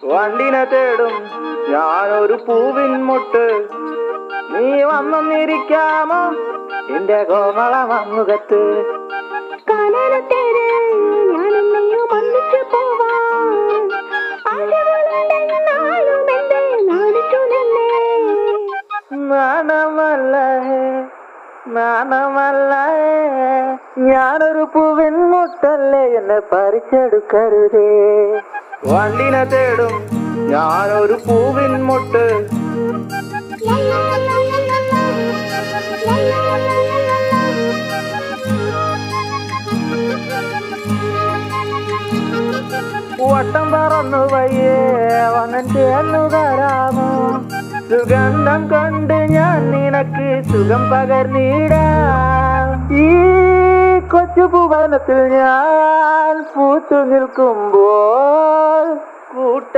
വണ്ടിനെ തേടും ഞാനൊരു പൂവിൻ മുട്ട്, നീ വന്നിരിക്കാമോ എന്റെ കോമള മമ്മുഖത്ത്. നാണമല്ല ഞാനൊരു പൂവിൻ മുട്ടല്ലേ, എന്നെ പറിച്ചെടുക്കരുതേ. വണ്ടിനെ തേടും ഞാനൊരു പൂവിൻ മുട്ട്, വട്ടം പറന്നു വയ്യേ വന്നൻ ചേർന്നു തരാമോ, സുഗന്ധം കൊണ്ട് ഞാൻ നിനക്ക് സുഖം പകർന്നിടാം. ഈ കൊച്ചു ഭുവനത്തിൽ ഞാൻ പൂത്തു നിൽക്കുമ്പോൾ